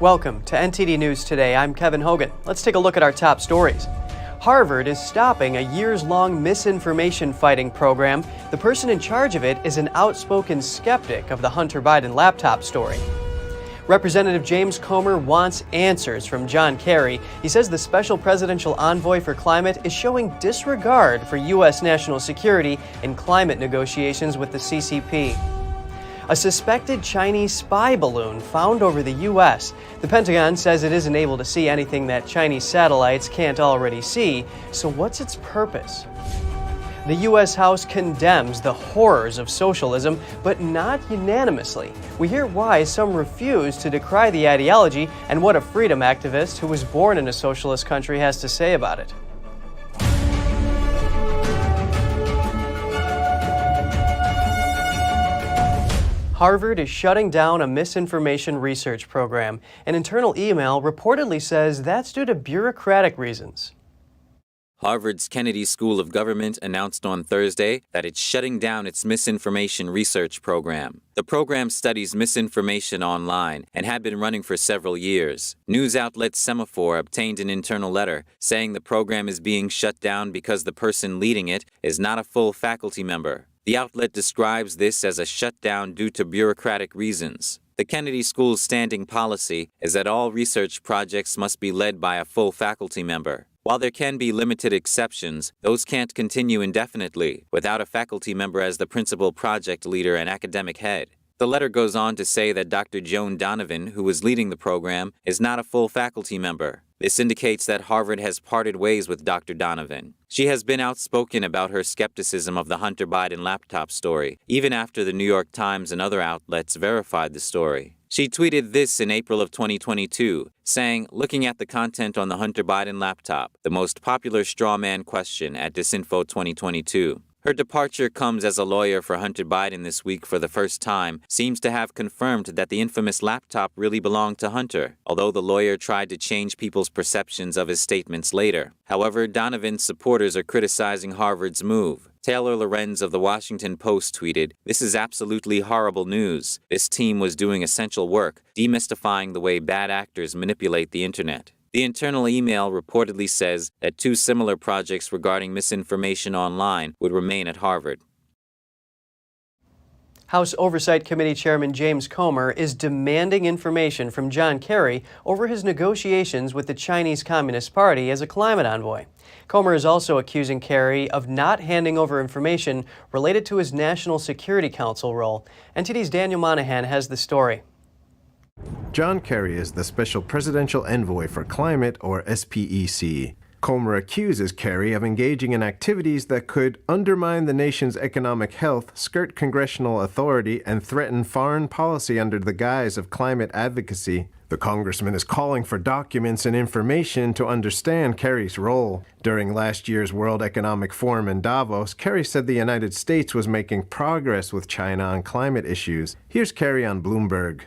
Welcome to NTD News Today. I'm Kevin Hogan. Let's take a look at our top stories. Harvard is stopping a years-long misinformation fighting program. The person in charge of it is an outspoken skeptic of the Hunter Biden laptop story. Representative James Comer wants answers from John Kerry. He says the special presidential envoy for climate is showing disregard for U.S. national security in climate negotiations with the CCP. A suspected Chinese spy balloon found over the U.S. The Pentagon says it isn't able to see anything that Chinese satellites can't already see. So what's its purpose? The U.S. House condemns the horrors of socialism, but not unanimously. We hear why some refuse to decry the ideology and what a freedom activist who was born in a socialist country has to say about it. Harvard is shutting down a misinformation research program. An internal email reportedly says that's due to bureaucratic reasons. Harvard's Kennedy School of Government announced on Thursday that it's shutting down its misinformation research program. The program studies misinformation online and had been running for several years. News outlet Semaphore obtained an internal letter saying the program is being shut down because the person leading it is not a full faculty member. The outlet describes this as a shutdown due to bureaucratic reasons. The Kennedy School's standing policy is that all research projects must be led by a full faculty member. While there can be limited exceptions, those can't continue indefinitely without a faculty member as the principal project leader and academic head. The letter goes on to say that Dr. Joan Donovan, who is leading the program, is not a full faculty member. This indicates that Harvard has parted ways with Dr. Donovan. She has been outspoken about her skepticism of the Hunter Biden laptop story, even after the New York Times and other outlets verified the story. She tweeted this in April of 2022, saying, "Looking at the content on the Hunter Biden laptop, the most popular straw man question at Disinfo 2022. Her departure comes as a lawyer for Hunter Biden this week for the first time seems to have confirmed that the infamous laptop really belonged to Hunter, although the lawyer tried to change people's perceptions of his statements later. However, Donovan's supporters are criticizing Harvard's move. Taylor Lorenz of the Washington Post tweeted, "This is absolutely horrible news. This team was doing essential work, demystifying the way bad actors manipulate the internet." The internal email reportedly says that two similar projects regarding misinformation online would remain at Harvard. House Oversight Committee Chairman James Comer is demanding information from John Kerry over his negotiations with the Chinese Communist Party as a climate envoy. Comer is also accusing Kerry of not handing over information related to his National Security Council role. NTD's Daniel Monahan has the story. John Kerry is the Special Presidential Envoy for Climate, or SPEC. Comer accuses Kerry of engaging in activities that could undermine the nation's economic health, skirt congressional authority, and threaten foreign policy under the guise of climate advocacy. The congressman is calling for documents and information to understand Kerry's role. During last year's World Economic Forum in Davos, Kerry said the United States was making progress with China on climate issues. Here's Kerry on Bloomberg.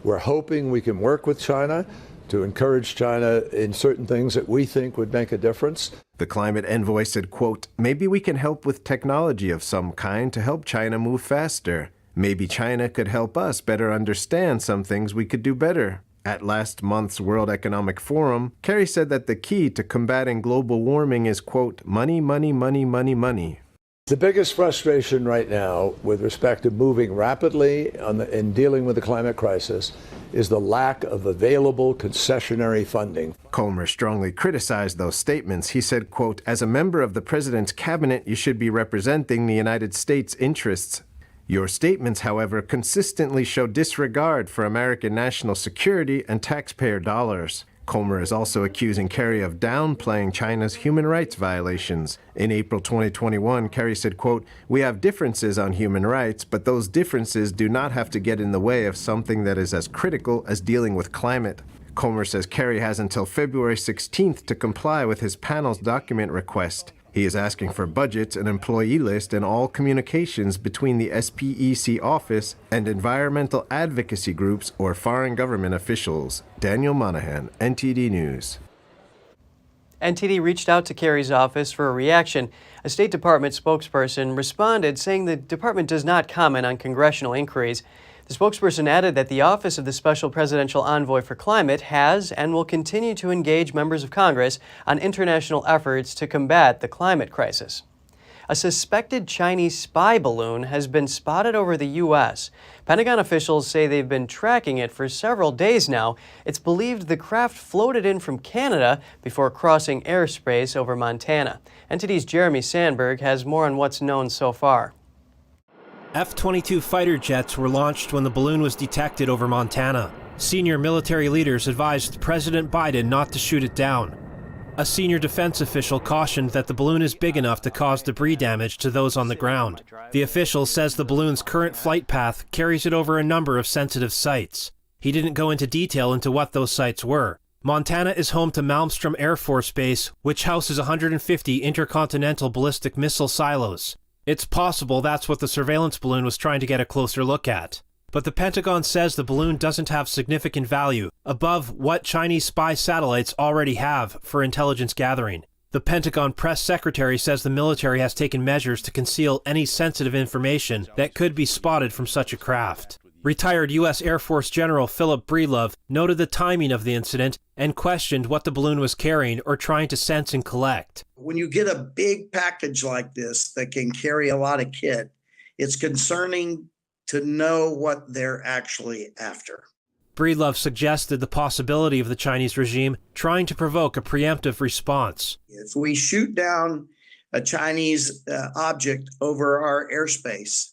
We're hoping we can work with China to encourage China in certain things that we think would make a difference. The climate envoy said, quote, "Maybe we can help with technology of some kind to help China move faster. Maybe China could help us better understand some things we could do better." At last month's World Economic Forum, Kerry said that the key to combating global warming is, quote, money, money, money, money, money. The biggest frustration right now with respect to moving rapidly in dealing with the climate crisis is the lack of available concessionary funding. Comer strongly criticized those statements. He said, quote, "As a member of the president's cabinet, you should be representing the United States' interests. Your statements, however, consistently show disregard for American national security and taxpayer dollars." Comer is also accusing Kerry of downplaying China's human rights violations. In April 2021, Kerry said, quote, "We have differences on human rights, but those differences do not have to get in the way of something that is as critical as dealing with climate." Comer says Kerry has until February 16th to comply with his panel's document request. He is asking for budgets, an employee list, and all communications between the SPEC office and environmental advocacy groups or foreign government officials. Daniel Monahan, NTD News. NTD reached out to Kerry's office for a reaction. A State Department spokesperson responded saying the department does not comment on congressional inquiries. The spokesperson added that the Office of the Special Presidential Envoy for Climate has and will continue to engage members of Congress on international efforts to combat the climate crisis. A suspected Chinese spy balloon has been spotted over the U.S. Pentagon officials say they've been tracking it for several days now. It's believed the craft floated in from Canada before crossing airspace over Montana. NTD's Jeremy Sandberg has more on what's known so far. F-22 fighter jets were launched when the balloon was detected over Montana. Senior military leaders advised President Biden not to shoot it down. A senior defense official cautioned that the balloon is big enough to cause debris damage to those on the ground. The official says the balloon's current flight path carries it over a number of sensitive sites. He didn't go into detail into what those sites were. Montana is home to Malmstrom Air Force Base, which houses 150 intercontinental ballistic missile silos. It's possible that's what the surveillance balloon was trying to get a closer look at. But the Pentagon says the balloon doesn't have significant value above what Chinese spy satellites already have for intelligence gathering. The Pentagon press secretary says the military has taken measures to conceal any sensitive information that could be spotted from such a craft. Retired U.S. Air Force General Philip Breedlove noted the timing of the incident and questioned what the balloon was carrying or trying to sense and collect. When you get a big package like this that can carry a lot of kit, it's concerning to know what they're actually after. Breedlove suggested the possibility of the Chinese regime trying to provoke a preemptive response. If we shoot down a Chinese object over our airspace,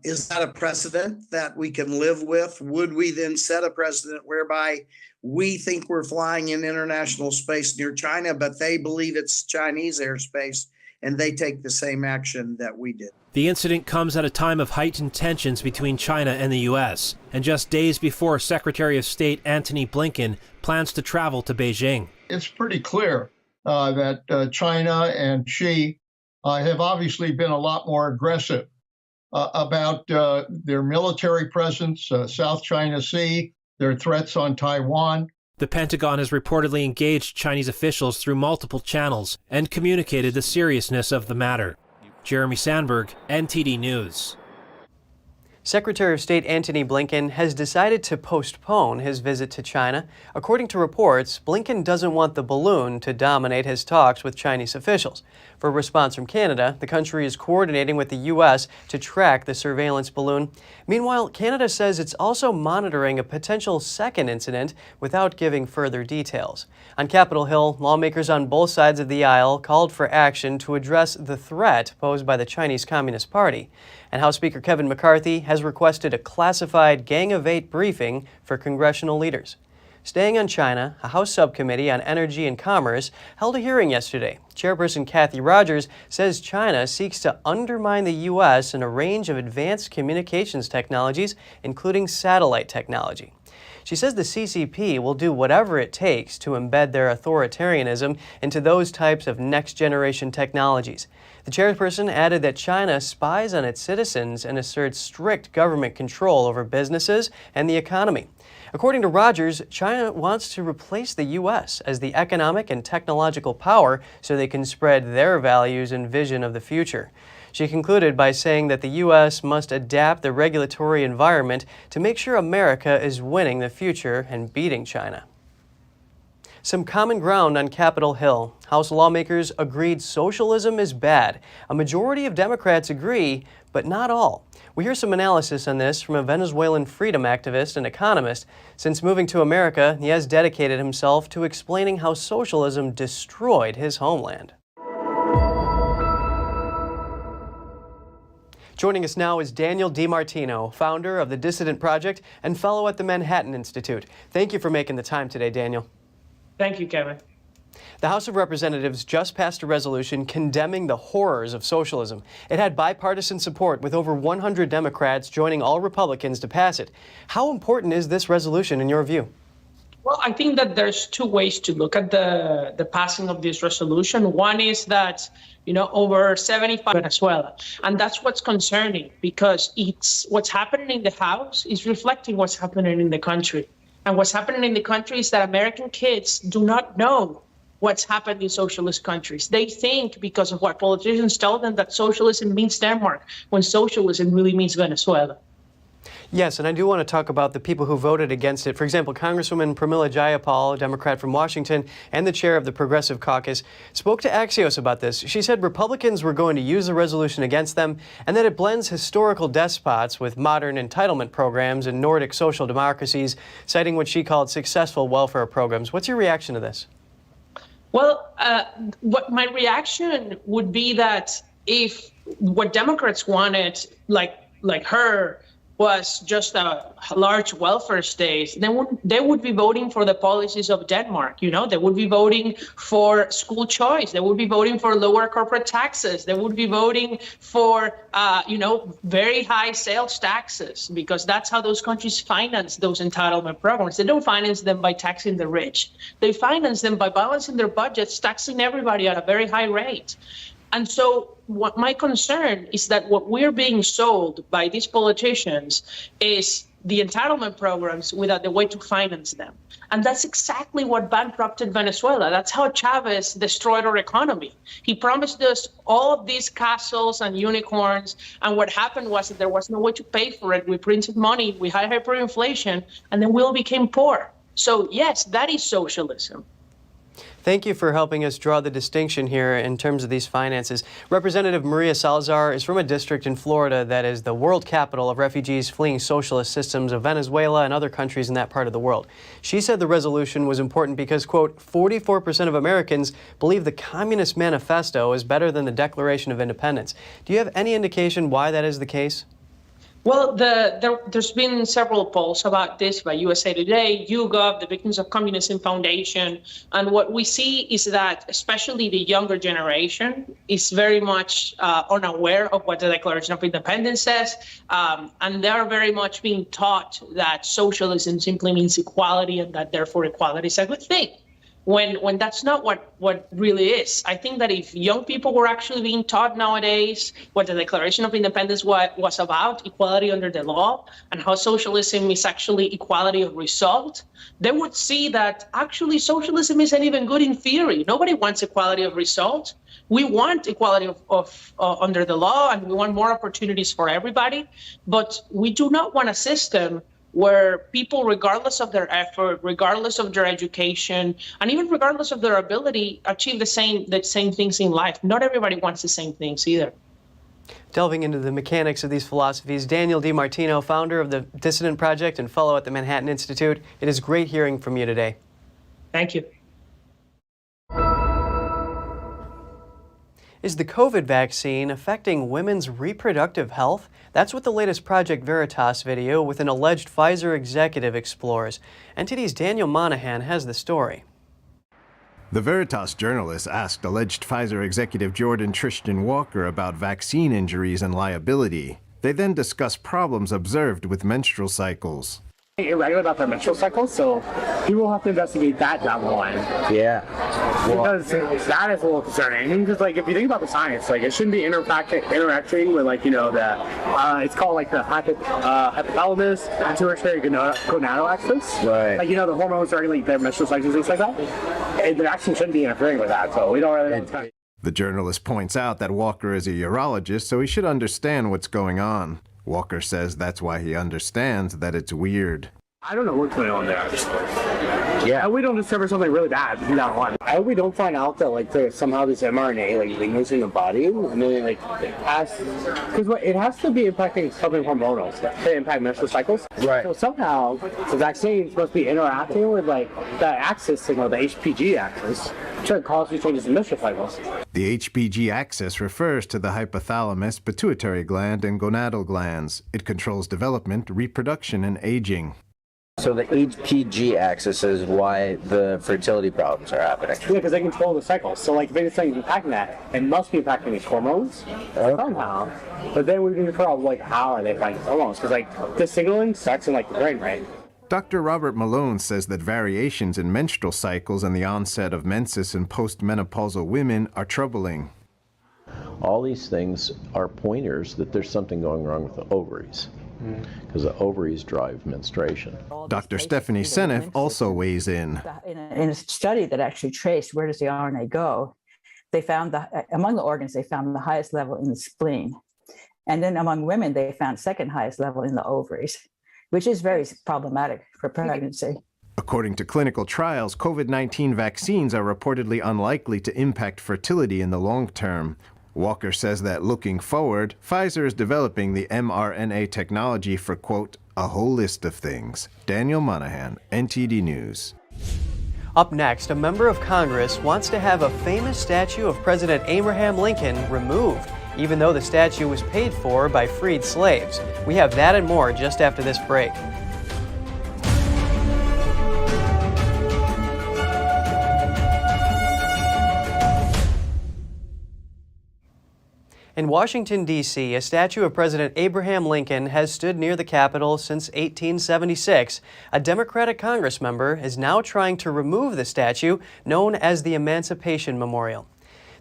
is that a precedent that we can live with? Would we then set a precedent whereby we think we're flying in international space near China, but they believe it's Chinese airspace and they take the same action that we did? The incident comes at a time of heightened tensions between China and the U.S., and just days before Secretary of State Antony Blinken plans to travel to Beijing. It's pretty clear that China and Xi have obviously been a lot more aggressive about their military presence, South China Sea, their threats on Taiwan. The Pentagon has reportedly engaged Chinese officials through multiple channels and communicated the seriousness of the matter. Jeremy Sandberg, NTD News. Secretary of State Antony Blinken has decided to postpone his visit to China. According to reports, Blinken doesn't want the balloon to dominate his talks with Chinese officials. For a response from Canada, the country is coordinating with the U.S. to track the surveillance balloon. Meanwhile, Canada says it's also monitoring a potential second incident without giving further details. On Capitol Hill, lawmakers on both sides of the aisle called for action to address the threat posed by the Chinese Communist Party. And House Speaker Kevin McCarthy has requested a classified Gang of Eight briefing for congressional leaders. Staying on China, a House Subcommittee on Energy and Commerce held a hearing yesterday. Chairperson Kathy Rogers says China seeks to undermine the U.S. in a range of advanced communications technologies, including satellite technology. She says the CCP will do whatever it takes to embed their authoritarianism into those types of next-generation technologies. The chairperson added that China spies on its citizens and asserts strict government control over businesses and the economy. According to Rogers, China wants to replace the U.S. as the economic and technological power so they can spread their values and vision of the future. She concluded by saying that the U.S. must adapt the regulatory environment to make sure America is winning the future and beating China. Some common ground on Capitol Hill. House lawmakers agreed socialism is bad. A majority of Democrats agree, but not all. We hear some analysis on this from a Venezuelan freedom activist and economist. Since moving to America, he has dedicated himself to explaining how socialism destroyed his homeland. Joining us now is Daniel DiMartino, founder of the Dissident Project and fellow at the Manhattan Institute. Thank you for making the time today, Daniel. Thank you, Kevin. The House of Representatives just passed a resolution condemning the horrors of socialism. It had bipartisan support, with over 100 Democrats joining all Republicans to pass it. How important is this resolution in your view? Well, I think that there's two ways to look at the passing of this resolution. One is that, over 75 Venezuela. And that's what's concerning, because it's what's happening in the House is reflecting what's happening in the country. And what's happening in the country is that American kids do not know what's happened in socialist countries. They think, because of what politicians tell them, that socialism means Denmark, when socialism really means Venezuela. Yes, and I do want to talk about the people who voted against it. For example, Congresswoman Pramila Jayapal, a Democrat from Washington, and the chair of the Progressive Caucus, spoke to Axios about this. She said Republicans were going to use the resolution against them and that it blends historical despots with modern entitlement programs in Nordic social democracies, citing what she called successful welfare programs. What's your reaction to this? Well, what my reaction would be that if what Democrats wanted, like her, was just a large welfare state, then they would be voting for the policies of Denmark. You know, they would be voting for school choice. They would be voting for lower corporate taxes. They would be voting for, very high sales taxes, because that's how those countries finance those entitlement programs. They don't finance them by taxing the rich. They finance them by balancing their budgets, taxing everybody at a very high rate. And so what my concern is that what we're being sold by these politicians is the entitlement programs without the way to finance them. And that's exactly what bankrupted Venezuela. That's how Chavez destroyed our economy. He promised us all of these castles and unicorns. And what happened was that there was no way to pay for it. We printed money, we had hyperinflation, and then we all became poor. So yes, that is socialism. Thank you for helping us draw the distinction here in terms of these finances. Representative Maria Salazar is from a district in Florida that is the world capital of refugees fleeing socialist systems of Venezuela and other countries in that part of the world. She said the resolution was important because, quote, 44% of Americans believe the Communist Manifesto is better than the Declaration of Independence. Do you have any indication why that is the case? Well, there's been several polls about this by USA Today, YouGov, the Victims of Communism Foundation. And what we see is that especially the younger generation is very much unaware of what the Declaration of Independence says. And they're very much being taught that socialism simply means equality and that therefore equality is a good thing. When that's not what really is. I think that if young people were actually being taught nowadays what the Declaration of Independence was about, equality under the law, and how socialism is actually equality of result, they would see that actually socialism isn't even good in theory. Nobody wants equality of result. We want equality of under the law, and we want more opportunities for everybody. But we do not want a system where people, regardless of their effort, regardless of their education, and even regardless of their ability, achieve the same things in life. Not everybody wants the same things either. Delving into the mechanics of these philosophies, Daniel DiMartino, founder of the Dissident Project and fellow at the Manhattan Institute, it is great hearing from you today. Thank you. Is the COVID vaccine affecting women's reproductive health? That's what the latest Project Veritas video with an alleged Pfizer executive explores. NTD's Daniel Monahan has the story. The Veritas journalist asked alleged Pfizer executive Jordan Tristan Walker about vaccine injuries and liability. They then discussed problems observed with menstrual cycles. Irregular about their menstrual cycles, so people will have to investigate that down the line. Yeah. Because that is a little concerning. Because, like, if you think about the science, like, it shouldn't be interacting with, like, it's called, like, the hypothalamus, pituitary gonadal axis. Right. Like, the hormones regulate their menstrual cycles and things like that. And the vaccine shouldn't be interfering with that, so we don't really know. The journalist points out that Walker is a urologist, so he should understand what's going on. Walker says that's why he understands that it's weird. I don't know what's going on there. Yeah. And we don't discover something really bad from that one. I hope we don't find out that, like, somehow this mRNA, lingers in the body, and then, it has, because it has to be impacting something hormonal to impact menstrual cycles. Right. So somehow, the vaccine is supposed to be interacting with, the axis signal, the HPG axis, to cause these changes in menstrual cycles. The HPG axis refers to the hypothalamus, pituitary gland, and gonadal glands. It controls development, reproduction, and aging. So the HPG axis is why the fertility problems are happening. Yeah, because they control the cycles. So, if anything's impacting that, it must be impacting these hormones somehow. But then we need to figure out, how are they impacting hormones? Because, the signaling starts in, the brain, right? Dr. Robert Malone says that variations in menstrual cycles and the onset of menses in postmenopausal women are troubling. All these things are pointers that there's something going wrong with the ovaries, because the ovaries drive menstruation. Dr. Stephanie Seneff also weighs in. In a study that actually traced where does the RNA go, they found among the organs, they found the highest level in the spleen. And then among women, they found second highest level in the ovaries. which is very problematic for pregnancy. According to clinical trials, COVID-19 vaccines are reportedly unlikely to impact fertility in the long term. Walker says that looking forward, Pfizer is developing the mRNA technology for, quote, a whole list of things. Daniel Monahan, NTD News. Up next, a member of Congress wants to have a famous statue of President Abraham Lincoln removed, even though the statue was paid for by freed slaves. We have that and more just after this break. In Washington, D.C., a statue of President Abraham Lincoln has stood near the Capitol since 1876. A Democratic Congress member is now trying to remove the statue, known as the Emancipation Memorial.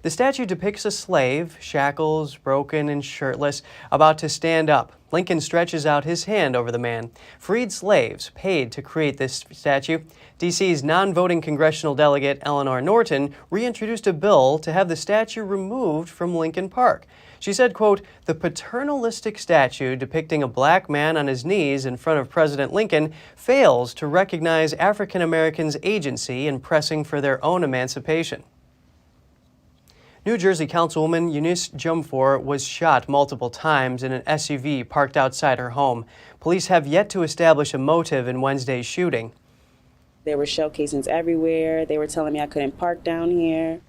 The statue depicts a slave, shackles, broken and shirtless, about to stand up. Lincoln stretches out his hand over the man. Freed slaves paid to create this statue. D.C.'s non-voting congressional delegate Eleanor Norton reintroduced a bill to have the statue removed from Lincoln Park. She said, quote, the paternalistic statue depicting a black man on his knees in front of President Lincoln fails to recognize African Americans' agency in pressing for their own emancipation. New Jersey Councilwoman Eunice Jumfor was shot multiple times in an SUV parked outside her home. Police have yet to establish a motive in Wednesday's shooting. There were shell casings everywhere. They were telling me I couldn't park down here.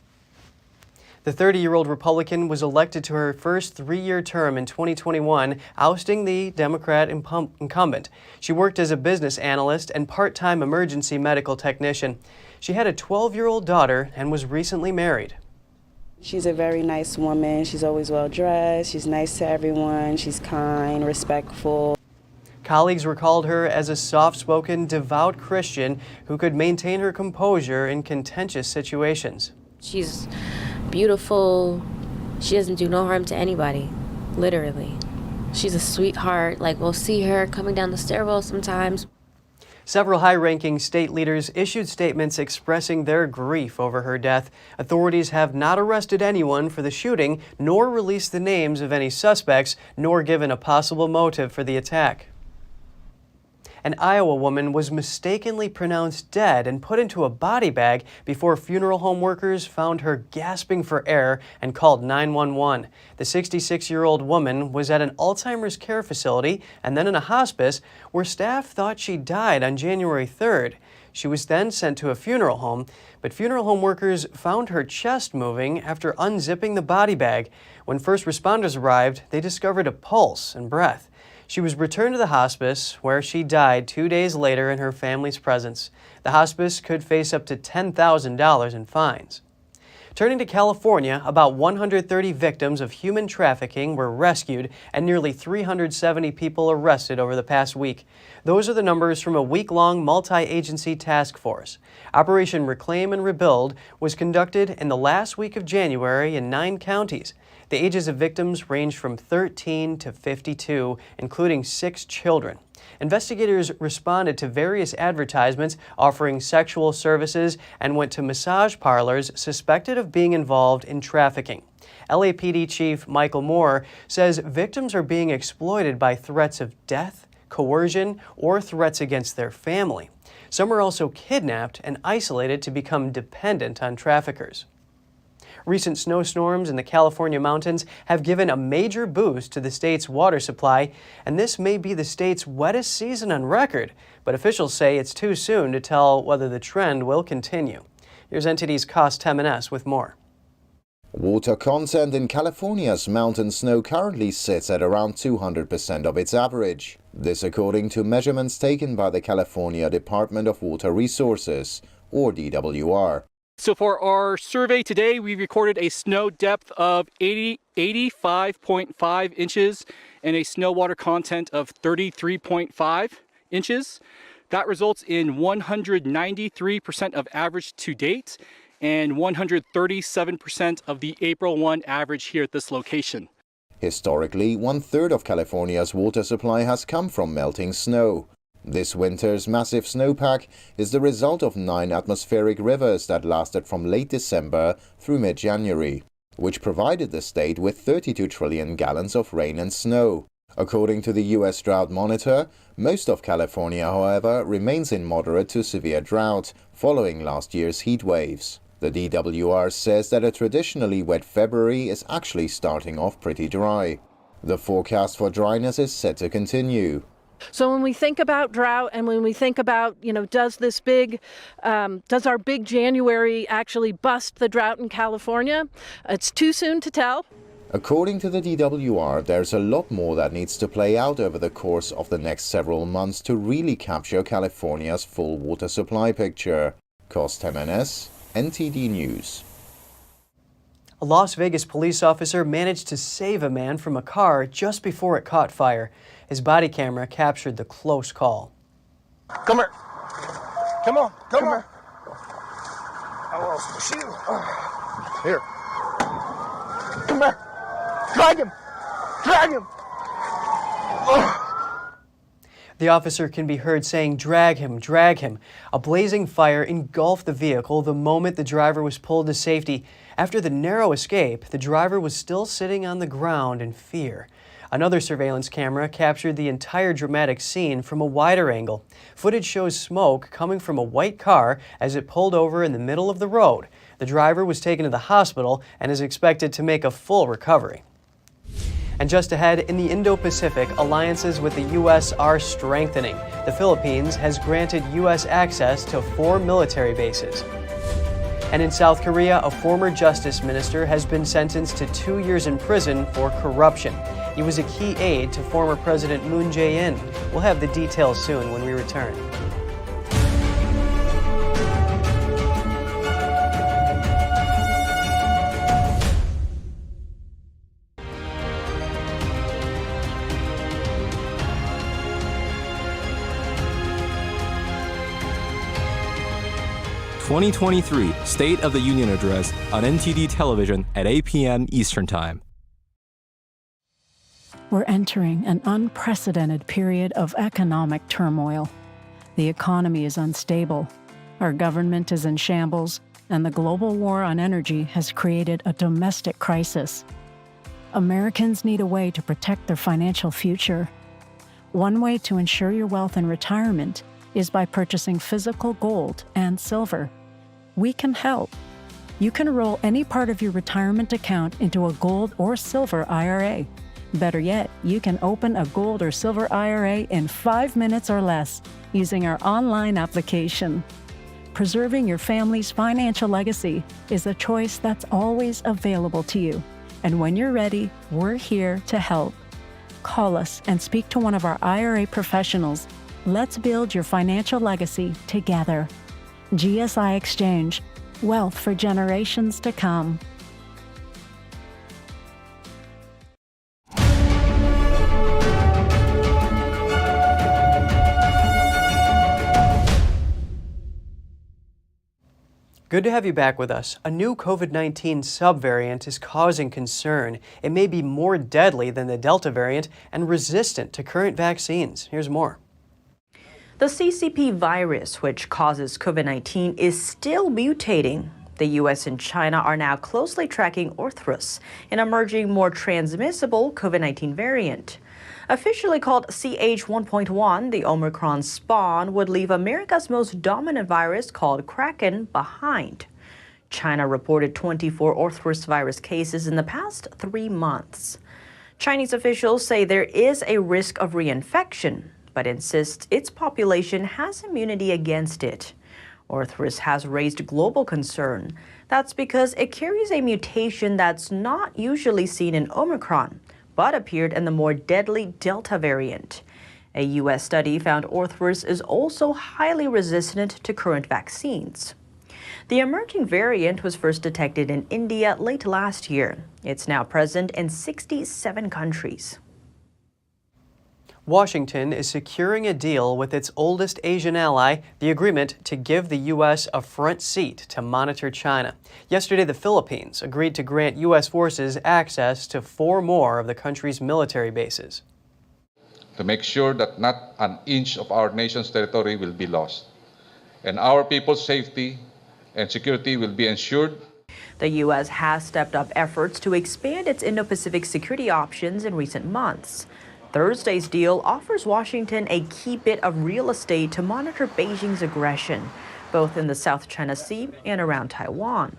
The 30-year-old Republican was elected to her first three-year term in 2021, ousting the Democrat incumbent. She worked as a business analyst and part-time emergency medical technician. She had a 12-year-old daughter and was recently married. She's a very nice woman. She's always well-dressed. She's nice to everyone. She's kind, respectful. Colleagues recalled her as a soft-spoken, devout Christian who could maintain her composure in contentious situations. She's beautiful. She doesn't do no harm to anybody, literally. She's a sweetheart. Like, we'll see her coming down the stairwell sometimes. Several high-ranking state leaders issued statements expressing their grief over her death. Authorities have not arrested anyone for the shooting, nor released the names of any suspects, nor given a possible motive for the attack. An Iowa woman was mistakenly pronounced dead and put into a body bag before funeral home workers found her gasping for air and called 911. The 66-year-old woman was at an Alzheimer's care facility and then in a hospice where staff thought she died on January 3rd. She was then sent to a funeral home, but funeral home workers found her chest moving after unzipping the body bag. When first responders arrived, they discovered a pulse and breath. She was returned to the hospice, where she died 2 days later in her family's presence. The hospice could face up to $10,000 in fines. Turning to California, about 130 victims of human trafficking were rescued and nearly 370 people arrested over the past week. Those are the numbers from a week-long multi-agency task force. Operation Reclaim and Rebuild was conducted in the last week of January in 9 counties. The ages of victims range from 13 to 52, including 6 children. Investigators responded to various advertisements offering sexual services and went to massage parlors suspected of being involved in trafficking. LAPD Chief Michael Moore says victims are being exploited by threats of death, coercion, or threats against their family. Some are also kidnapped and isolated to become dependent on traffickers. Recent snowstorms in the California mountains have given a major boost to the state's water supply, and this may be the state's wettest season on record, but officials say it's too soon to tell whether the trend will continue. Here's NTD's Cost Temenes with more. Water content in California's mountain snow currently sits at around 200% of its average. This according to measurements taken by the California Department of Water Resources, or DWR. So for our survey today, we recorded a snow depth of 85.5 inches and a snow water content of 33.5 inches. That results in 193% of average to date and 137% of the April 1 average here at this location. Historically, 1/3 of California's water supply has come from melting snow. This winter's massive snowpack is the result of 9 atmospheric rivers that lasted from late December through mid-January, which provided the state with 32 trillion gallons of rain and snow. According to the U.S. Drought Monitor, most of California, however, remains in moderate to severe drought following last year's heat waves. The DWR says that a traditionally wet February is actually starting off pretty dry. The forecast for dryness is set to continue. So when we think about drought and when we think about, does our big January actually bust the drought in California? It's too soon to tell. According to the DWR, there's a lot more that needs to play out over the course of the next several months to really capture California's full water supply picture. Cost MNS, NTD News. A Las Vegas police officer managed to save a man from a car just before it caught fire. His body camera captured the close call. Come here. Come on. Come on. I lost my shoe. Here. Come here. Drag him. Drag him. The officer can be heard saying, "Drag him, drag him." A blazing fire engulfed the vehicle the moment the driver was pulled to safety. After the narrow escape, the driver was still sitting on the ground in fear. Another surveillance camera captured the entire dramatic scene from a wider angle. Footage shows smoke coming from a white car as it pulled over in the middle of the road. The driver was taken to the hospital and is expected to make a full recovery. And just ahead, in the Indo-Pacific, alliances with the U.S. are strengthening. The Philippines has granted U.S. access to 4 military bases. And in South Korea, a former justice minister has been sentenced to 2 years in prison for corruption. He was a key aide to former President Moon Jae-in. We'll have the details soon when we return. '23 State of the Union Address on NTD Television at 8 p.m. Eastern Time. We're entering an unprecedented period of economic turmoil. The economy is unstable, our government is in shambles, and the global war on energy has created a domestic crisis. Americans need a way to protect their financial future. One way to ensure your wealth in retirement is by purchasing physical gold and silver. We can help. You can roll any part of your retirement account into a gold or silver IRA. Better yet, you can open a gold or silver IRA in 5 minutes or less using our online application. Preserving your family's financial legacy is a choice that's always available to you. And when you're ready, we're here to help. Call us and speak to one of our IRA professionals. Let's build your financial legacy together. GSI Exchange, wealth for generations to come. Good to have you back with us. A new COVID-19 subvariant is causing concern. It may be more deadly than the Delta variant and resistant to current vaccines. Here's more. The CCP virus, which causes COVID-19, is still mutating. The U.S. and China are now closely tracking Orthrus, an emerging more transmissible COVID-19 variant. Officially called CH1.1, the Omicron spawn would leave America's most dominant virus called Kraken behind. China reported 24 Orthrus virus cases in the past 3 months. Chinese officials say there is a risk of reinfection, but insists its population has immunity against it. Orthrus has raised global concern. That's because it carries a mutation that's not usually seen in Omicron, but appeared in the more deadly Delta variant. A U.S. study found Orthrus is also highly resistant to current vaccines. The emerging variant was first detected in India late last year. It's now present in 67 countries. Washington is securing a deal with its oldest Asian ally, the agreement to give the U.S. a front seat to monitor China. Yesterday, the Philippines agreed to grant U.S. forces access to 4 more of the country's military bases. To make sure that not an inch of our nation's territory will be lost, and our people's safety and security will be ensured. The U.S. has stepped up efforts to expand its Indo-Pacific security options in recent months. Thursday's deal offers Washington a key bit of real estate to monitor Beijing's aggression, both in the South China Sea and around Taiwan.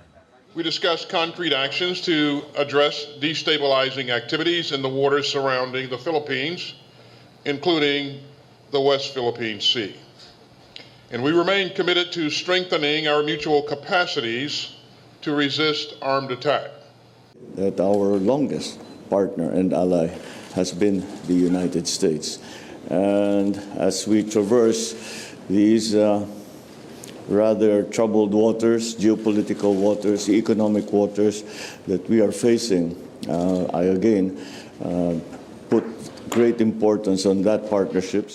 We discussed concrete actions to address destabilizing activities in the waters surrounding the Philippines, including the West Philippine Sea. And we remain committed to strengthening our mutual capacities to resist armed attack. That our longest partner and ally has been the United States. And as we traverse these rather troubled waters, geopolitical waters, economic waters that we are facing, I again put great importance on that partnership.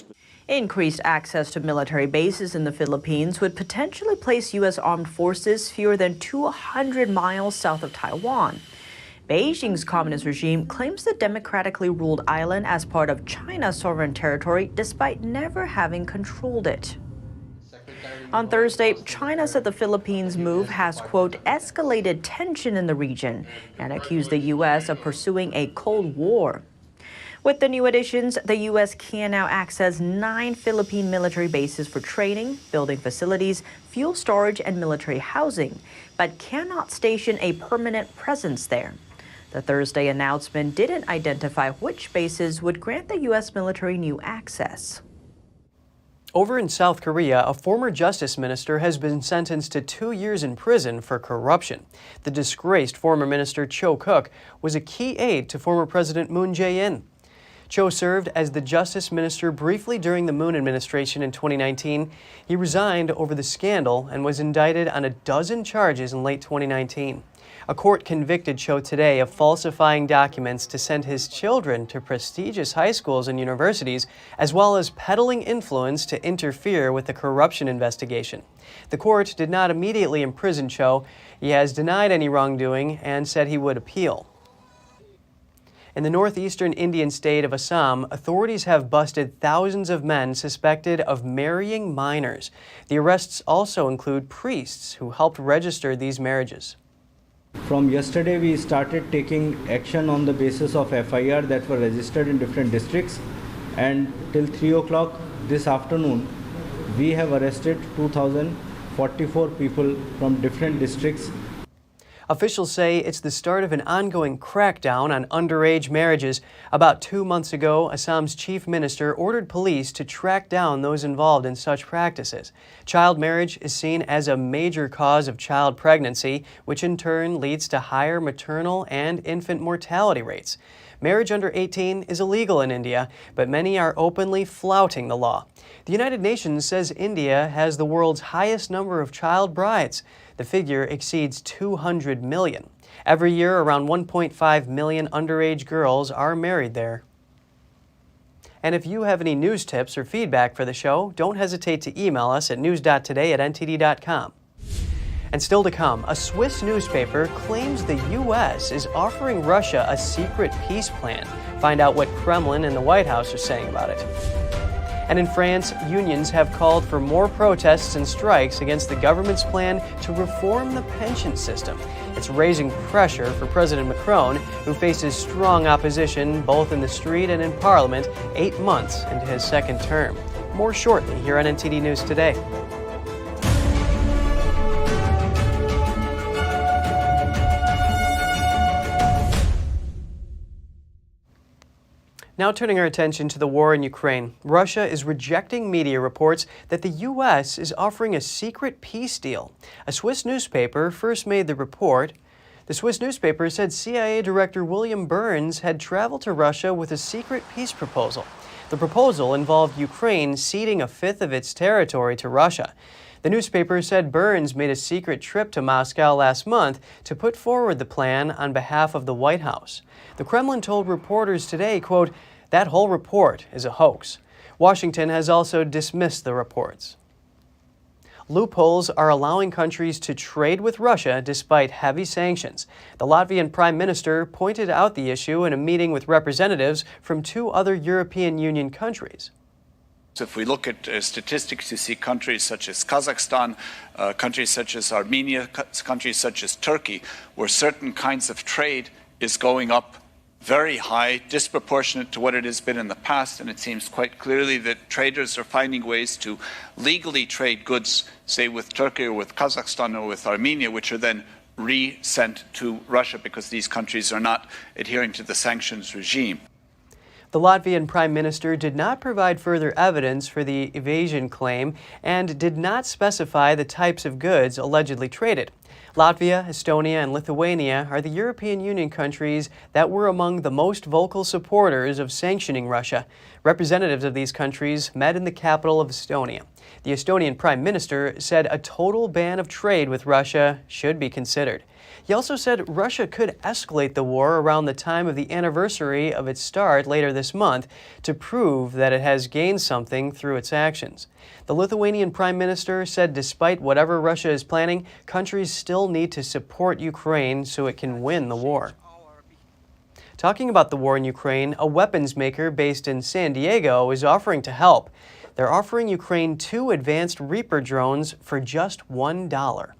Increased access to military bases in the Philippines would potentially place U.S. armed forces fewer than 200 miles south of Taiwan. Beijing's communist regime claims the democratically ruled island as part of China's sovereign territory, despite never having controlled it. On Thursday, China said the Philippines' move has, quote, escalated tension in the region and accused the U.S. of pursuing a Cold War. With the new additions, the U.S. can now access 9 Philippine military bases for training, building facilities, fuel storage, and military housing, but cannot station a permanent presence there. The Thursday announcement didn't identify which bases would grant the U.S. military new access. Over in South Korea, a former justice minister has been sentenced to 2 years in prison for corruption. The disgraced former minister Cho Kuk was a key aide to former President Moon Jae-in. Cho served as the justice minister briefly during the Moon administration in 2019. He resigned over the scandal and was indicted on a dozen charges in late 2019. A court convicted Cho today of falsifying documents to send his children to prestigious high schools and universities, as well as peddling influence to interfere with the corruption investigation. The court did not immediately imprison Cho. He has denied any wrongdoing and said he would appeal. In the northeastern Indian state of Assam, authorities have busted thousands of men suspected of marrying minors. The arrests also include priests who helped register these marriages. From yesterday, we started taking action on the basis of FIR that were registered in different districts, and till 3 o'clock this afternoon, we have arrested 2,044 people from different districts. Officials say it's the start of an ongoing crackdown on underage marriages. About 2 months ago, Assam's chief minister ordered police to track down those involved in such practices. Child marriage is seen as a major cause of child pregnancy, which in turn leads to higher maternal and infant mortality rates. Marriage under 18 is illegal in India, but many are openly flouting the law. The United Nations says India has the world's highest number of child brides. The figure exceeds 200 million. Every year, around 1.5 million underage girls are married there. And if you have any news tips or feedback for the show, don't hesitate to email us at news.today@ntd.com. And still to come, a Swiss newspaper claims the U.S. is offering Russia a secret peace plan. Find out what Kremlin and the White House are saying about it. And in France, unions have called for more protests and strikes against the government's plan to reform the pension system. It's raising pressure for President Macron, who faces strong opposition both in the street and in Parliament 8 months into his second term. More shortly here on NTD News Today. Now turning our attention to the war in Ukraine, Russia is rejecting media reports that the U.S. is offering a secret peace deal. A Swiss newspaper first made the report. The Swiss newspaper said CIA Director William Burns had traveled to Russia with a secret peace proposal. The proposal involved Ukraine ceding a fifth of its territory to Russia. The newspaper said Burns made a secret trip to Moscow last month to put forward the plan on behalf of the White House. The Kremlin told reporters today, quote, "That whole report is a hoax." Washington has also dismissed the reports. Loopholes are allowing countries to trade with Russia despite heavy sanctions. The Latvian Prime Minister pointed out the issue in a meeting with representatives from 2 other European Union countries. If we look at statistics, you see countries such as Kazakhstan, countries such as Armenia, countries such as Turkey, where certain kinds of trade is going up very high, disproportionate to what it has been in the past, and it seems quite clearly that traders are finding ways to legally trade goods, say with Turkey or with Kazakhstan or with Armenia, which are then re-sent to Russia because these countries are not adhering to the sanctions regime. The Latvian Prime Minister did not provide further evidence for the evasion claim and did not specify the types of goods allegedly traded. Latvia, Estonia, and Lithuania are the European Union countries that were among the most vocal supporters of sanctioning Russia. Representatives of these countries met in the capital of Estonia. The Estonian Prime Minister said a total ban of trade with Russia should be considered. He also said Russia could escalate the war around the time of the anniversary of its start later this month to prove that it has gained something through its actions. The Lithuanian Prime Minister said despite whatever Russia is planning, countries still need to support Ukraine so it can win the war. Talking about the war in Ukraine, a weapons maker based in San Diego is offering to help. They're offering Ukraine 2 advanced Reaper drones for just $1.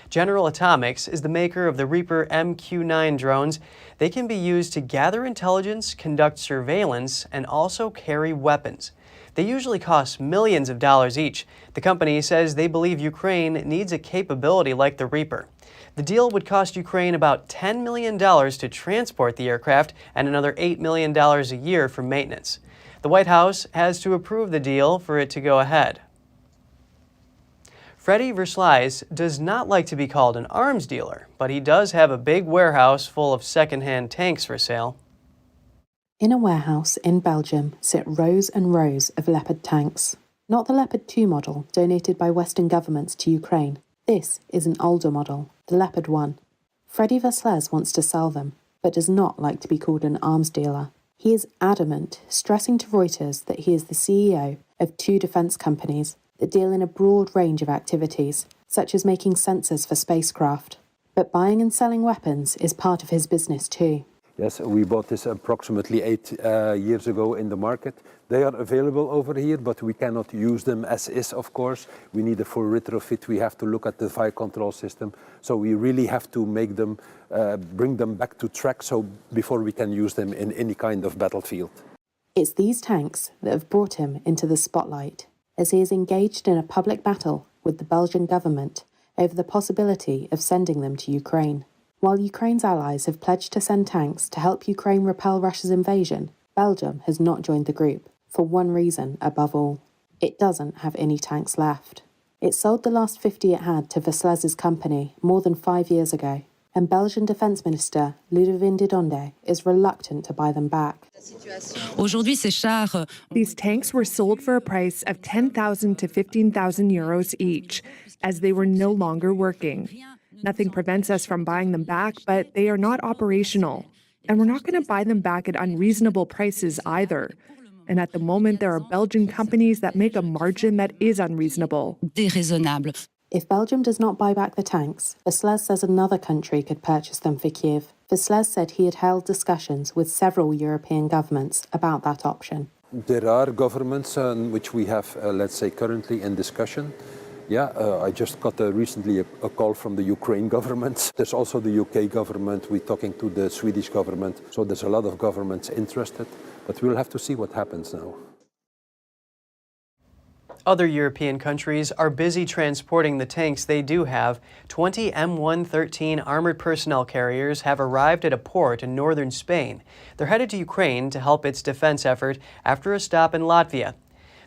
General Atomics is the maker of the Reaper MQ-9 drones. They can be used to gather intelligence, conduct surveillance, and also carry weapons. They usually cost millions of dollars each. The company says they believe Ukraine needs a capability like the Reaper. The deal would cost Ukraine about $10 million to transport the aircraft and another $8 million a year for maintenance. The White House has to approve the deal for it to go ahead. Freddie Verslaes does not like to be called an arms dealer, but he does have a big warehouse full of second-hand tanks for sale. In a warehouse in Belgium sit rows and rows of Leopard tanks. Not the Leopard 2 model donated by Western governments to Ukraine. This is an older model, the Leopard 1. Freddie Verslaes wants to sell them, but does not like to be called an arms dealer. He is adamant, stressing to Reuters that he is the CEO of 2 defense companies that deal in a broad range of activities, such as making sensors for spacecraft. But buying and selling weapons is part of his business too. Yes, we bought this approximately 8 years ago in the market. They are available over here, but we cannot use them as is, of course. We need a full retrofit. We have to look at the fire control system. So we really have to make them, bring them back to track before we can use them in any kind of battlefield. It's these tanks that have brought him into the spotlight, as he is engaged in a public battle with the Belgian government over the possibility of sending them to Ukraine. While Ukraine's allies have pledged to send tanks to help Ukraine repel Russia's invasion, Belgium has not joined the group, for one reason above all. It doesn't have any tanks left. It sold the last 50 it had to Verslaes' company more than 5 years ago, and Belgian Defense Minister Ludovine Didonde is reluctant to buy them back. These tanks were sold for a price of 10,000 to 15,000 euros each, as they were no longer working. Nothing prevents us from buying them back, but they are not operational. And we're not going to buy them back at unreasonable prices either. And at the moment, there are Belgian companies that make a margin that is unreasonable. If Belgium does not buy back the tanks, Verslaes says another country could purchase them for Kiev. Verslaes said he had held discussions with several European governments about that option. There are governments which we have, let's say, currently in discussion. I just got recently a call from the Ukraine government. There's also the UK government. We're talking to the Swedish government. So there's a lot of governments interested, but we'll have to see what happens now. Other European countries are busy transporting the tanks they do have. 20 M113 armored personnel carriers have arrived at a port in northern Spain. They're headed to Ukraine to help its defense effort after a stop in Latvia.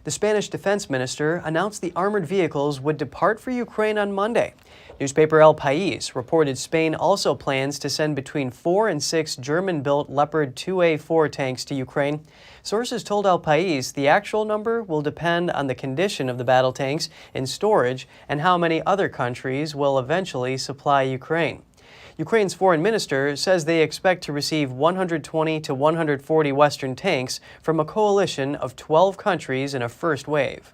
The Spanish defense minister announced the armored vehicles would depart for Ukraine on Monday. Newspaper El País reported Spain also plans to send between 4 and 6 German-built Leopard 2A4 tanks to Ukraine. Sources told El País the actual number will depend on the condition of the battle tanks in storage and how many other countries will eventually supply Ukraine. Ukraine's foreign minister says they expect to receive 120 to 140 Western tanks from a coalition of 12 countries in a first wave.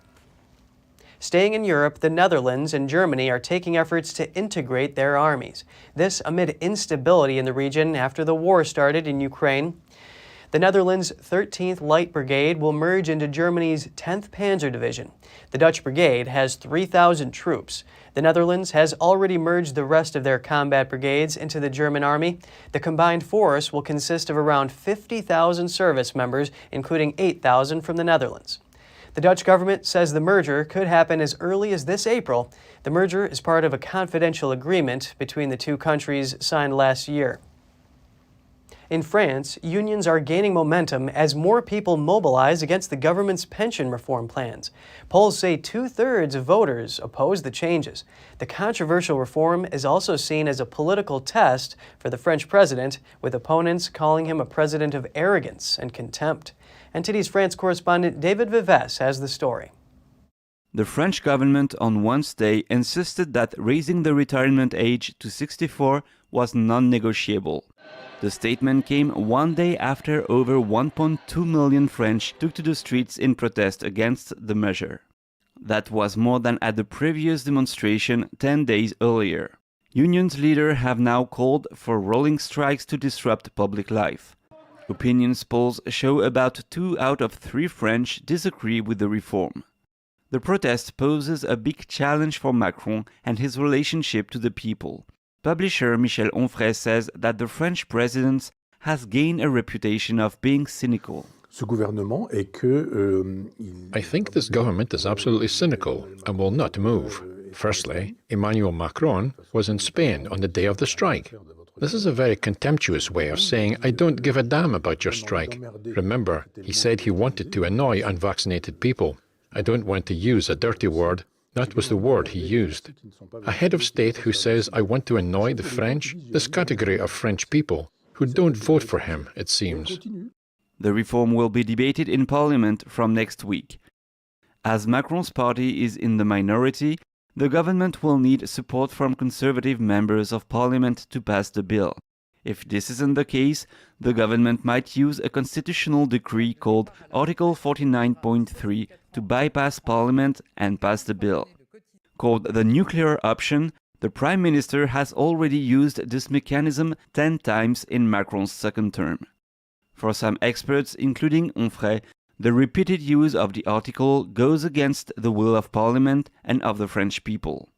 Staying in Europe, the Netherlands and Germany are taking efforts to integrate their armies. This amid instability in the region after the war started in Ukraine. The Netherlands' 13th Light Brigade will merge into Germany's 10th Panzer Division. The Dutch brigade has 3,000 troops. The Netherlands has already merged the rest of their combat brigades into the German army. The combined force will consist of around 50,000 service members, including 8,000 from the Netherlands. The Dutch government says the merger could happen as early as this April. The merger is part of a confidential agreement between the two countries signed last year. In France, unions are gaining momentum as more people mobilize against the government's pension reform plans. Polls say 2/3 of voters oppose the changes. The controversial reform is also seen as a political test for the French president, with opponents calling him a president of arrogance and contempt. NTD's France correspondent David Vives has the story. The French government on Wednesday insisted that raising the retirement age to 64 was non-negotiable. The statement came one day after over 1.2 million French took to the streets in protest against the measure. That was more than at the previous demonstration 10 days earlier. Unions leaders have now called for rolling strikes to disrupt public life. Opinion polls show about 2 out of 3 French disagree with the reform. The protest poses a big challenge for Macron and his relationship to the people. Publisher Michel Onfray says that the French president has gained a reputation of being cynical. I think this government is absolutely cynical and will not move. Firstly, Emmanuel Macron was in Spain on the day of the strike. This is a very contemptuous way of saying, I don't give a damn about your strike. Remember, he said he wanted to annoy unvaccinated people. I don't want to use a dirty word. That was the word he used. A head of state who says, I want to annoy the French, this category of French people, who don't vote for him, it seems. The reform will be debated in Parliament from next week. As Macron's party is in the minority, the government will need support from conservative members of Parliament to pass the bill. If this isn't the case, the government might use a constitutional decree called Article 49.3 to bypass Parliament and pass the bill. Called the nuclear option, the Prime Minister has already used this mechanism 10 times in Macron's second term. For some experts, including Onfray, the repeated use of the article goes against the will of Parliament and of the French people.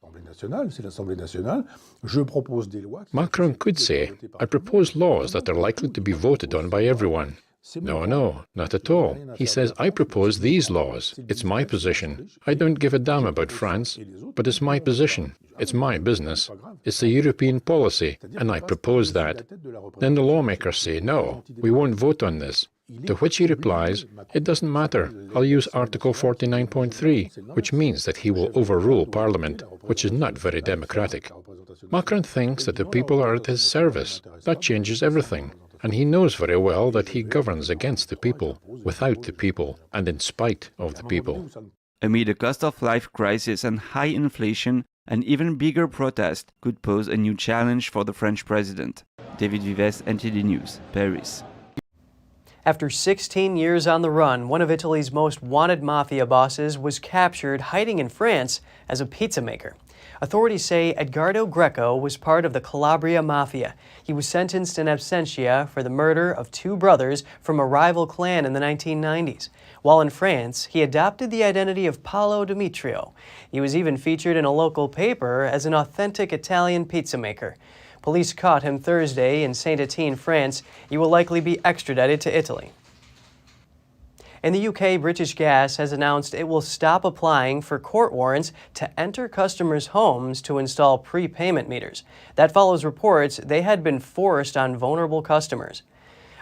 Macron could say, I propose laws that are likely to be voted on by everyone. No, not at all. He says, I propose these laws. It's my position. I don't give a damn about France, but it's my position. It's my business. It's a European policy, and I propose that. Then the lawmakers say, no, we won't vote on this. To which he replies, it doesn't matter, I'll use Article 49.3, which means that he will overrule Parliament, which is not very democratic. Macron thinks that the people are at his service. That changes everything. And he knows very well that he governs against the people, without the people, and in spite of the people. Amid a cost-of-life crisis and high inflation, an even bigger protest could pose a new challenge for the French president. David Vives, NTD News, Paris. After 16 years on the run, one of Italy's most wanted mafia bosses was captured hiding in France as a pizza maker. Authorities say Edgardo Greco was part of the Calabria Mafia. He was sentenced in absentia for the murder of 2 brothers from a rival clan in the 1990s. While in France, he adopted the identity of Paolo Demetrio. He was even featured in a local paper as an authentic Italian pizza maker. Police caught him Thursday in Saint-Étienne, France. He will likely be extradited to Italy. In the UK, British Gas has announced it will stop applying for court warrants to enter customers' homes to install prepayment meters. That follows reports they had been forced on vulnerable customers.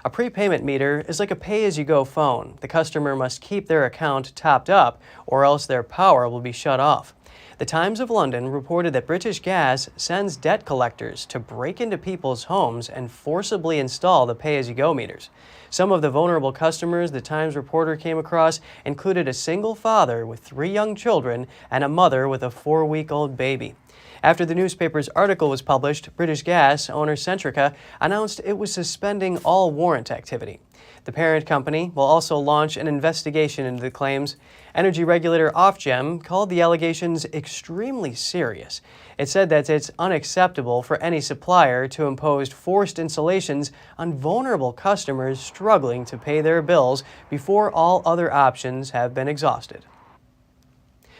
A prepayment meter is like a pay-as-you-go phone. The customer must keep their account topped up, or else their power will be shut off. The Times of London reported that British Gas sends debt collectors to break into people's homes and forcibly install the pay-as-you-go meters. Some of the vulnerable customers the Times reporter came across included a single father with 3 young children and a mother with a 4-week-old baby. After the newspaper's article was published, British Gas owner Centrica announced it was suspending all warrant activity. The parent company will also launch an investigation into the claims. Energy regulator Ofgem called the allegations extremely serious. It said that it's unacceptable for any supplier to impose forced installations on vulnerable customers struggling to pay their bills before all other options have been exhausted.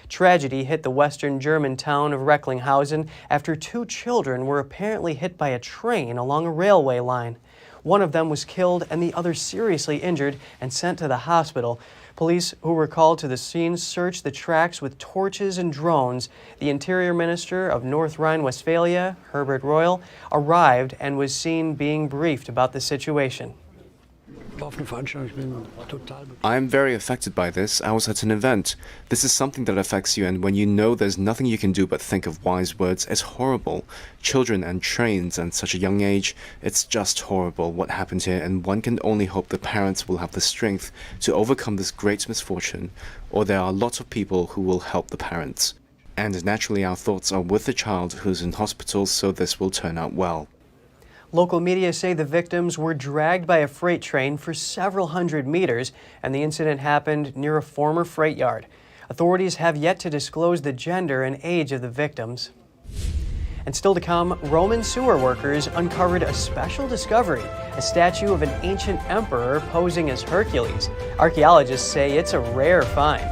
Tragedy hit the western German town of Recklinghausen after 2 children were apparently hit by a train along a railway line. One of them was killed and the other seriously injured and sent to the hospital. Police who were called to the scene searched the tracks with torches and drones. The Interior Minister of North Rhine-Westphalia, Herbert Reul, arrived and was seen being briefed about the situation. I'm very affected by this. I was at an event. This is something that affects you, and when you know there's nothing you can do but think of wise words, it's horrible. Children and trains at such a young age, it's just horrible what happened here, and one can only hope the parents will have the strength to overcome this great misfortune, or there are lots of people who will help the parents. And naturally our thoughts are with the child who's in hospital, so this will turn out well. Local media say the victims were dragged by a freight train for several hundred meters, and the incident happened near a former freight yard. Authorities have yet to disclose the gender and age of the victims. And still to come, Roman sewer workers uncovered a special discovery, a statue of an ancient emperor posing as Hercules. Archaeologists say it's a rare find.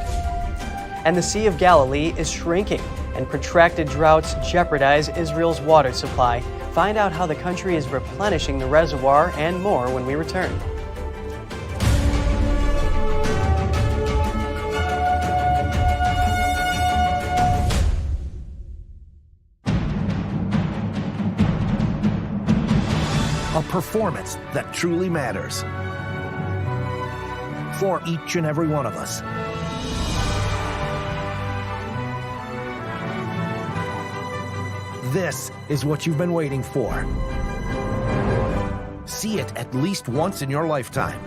And the Sea of Galilee is shrinking, and protracted droughts jeopardize Israel's water supply. Find out how the country is replenishing the reservoir and more when we return. A performance that truly matters for each and every one of us. This is what you've been waiting for. See it at least once in your lifetime.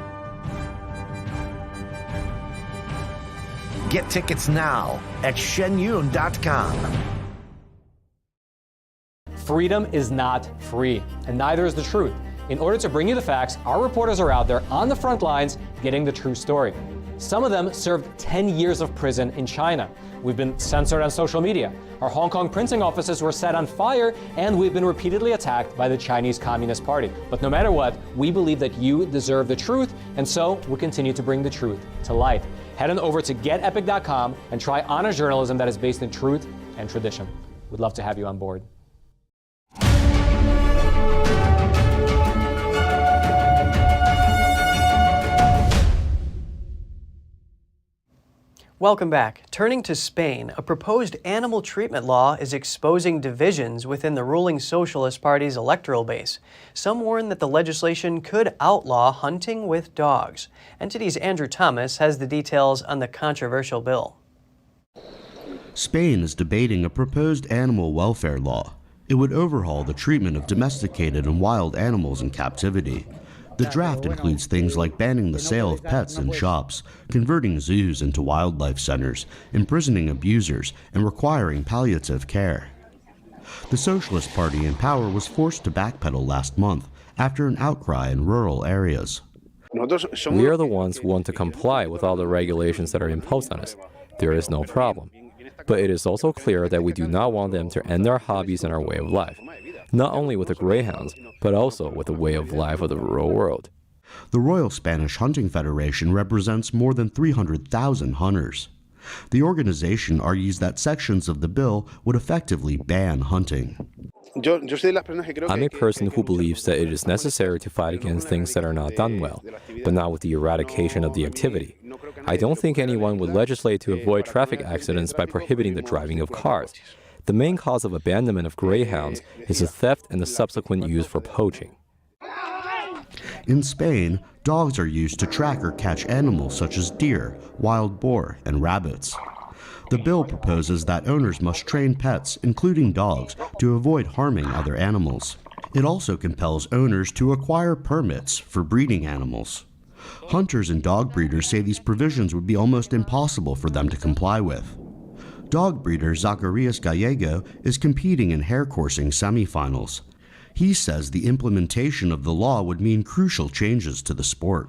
Get tickets now at shenyun.com. Freedom is not free, and neither is the truth. In order to bring you the facts, our reporters are out there on the front lines getting the true story. Some of them served 10 years of prison in China. We've been censored on social media. Our Hong Kong printing offices were set on fire, and we've been repeatedly attacked by the Chinese Communist Party. But no matter what, we believe that you deserve the truth, and so we'll continue to bring the truth to light. Head on over to getepic.com and try honest journalism that is based in truth and tradition. We'd love to have you on board. Welcome back. Turning to Spain, a proposed animal treatment law is exposing divisions within the ruling Socialist Party's electoral base. Some warn that the legislation could outlaw hunting with dogs. NTD's Andrew Thomas has the details on the controversial bill. Spain is debating a proposed animal welfare law. It would overhaul the treatment of domesticated and wild animals in captivity. The draft includes things like banning the sale of pets in shops, converting zoos into wildlife centers, imprisoning abusers, and requiring palliative care. The Socialist Party in power was forced to backpedal last month after an outcry in rural areas. We are the ones who want to comply with all the regulations that are imposed on us. There is no problem. But it is also clear that we do not want them to end our hobbies and our way of life, not only with the greyhounds, but also with the way of life of the rural world. The Royal Spanish Hunting Federation represents more than 300,000 hunters. The organization argues that sections of the bill would effectively ban hunting. I'm a person who believes that it is necessary to fight against things that are not done well, but not with the eradication of the activity. I don't think anyone would legislate to avoid traffic accidents by prohibiting the driving of cars. The main cause of abandonment of greyhounds is the theft and the subsequent use for poaching. In Spain, dogs are used to track or catch animals such as deer, wild boar, and rabbits. The bill proposes that owners must train pets, including dogs, to avoid harming other animals. It also compels owners to acquire permits for breeding animals. Hunters and dog breeders say these provisions would be almost impossible for them to comply with. Dog breeder Zacarias Gallego is competing in hare coursing semifinals. He says the implementation of the law would mean crucial changes to the sport.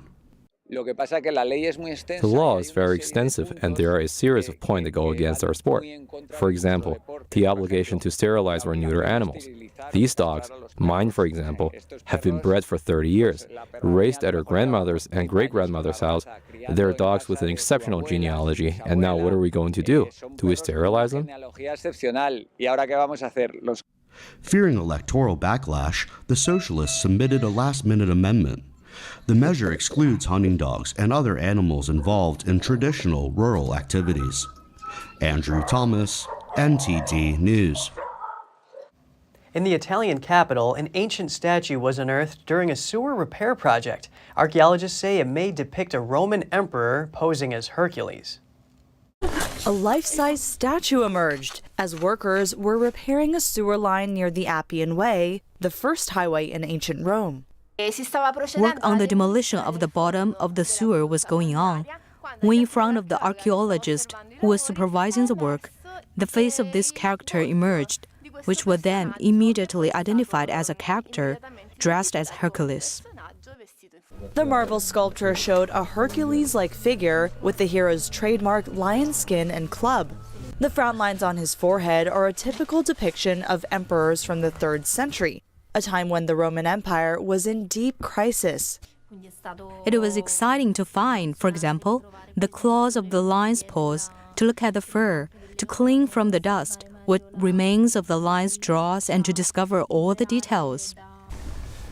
The law is very extensive, and there are a series of points that go against our sport. For example, the obligation to sterilize or neuter animals. These dogs, mine for example, have been bred for 30 years, raised at our grandmother's and great-grandmother's house. They're dogs with an exceptional genealogy, and now what are we going to do? Do we sterilize them? Fearing electoral backlash, the Socialists submitted a last-minute amendment. The measure excludes hunting dogs and other animals involved in traditional rural activities. Andrew Thomas, NTD News. In the Italian capital, an ancient statue was unearthed during a sewer repair project. Archaeologists say it may depict a Roman emperor posing as Hercules. A life-size statue emerged as workers were repairing a sewer line near the Appian Way, the first highway in ancient Rome. Work on the demolition of the bottom of the sewer was going on. When in front of the archaeologist who was supervising the work, the face of this character emerged, which was then immediately identified as a character dressed as Hercules. The marble sculpture showed a Hercules-like figure with the hero's trademark lion skin and club. The frown lines on his forehead are a typical depiction of emperors from the 3rd century, a time when the Roman Empire was in deep crisis. It was exciting to find, for example, the claws of the lion's paws, to look at the fur, to clean from the dust what remains of the lion's jaws, and to discover all the details.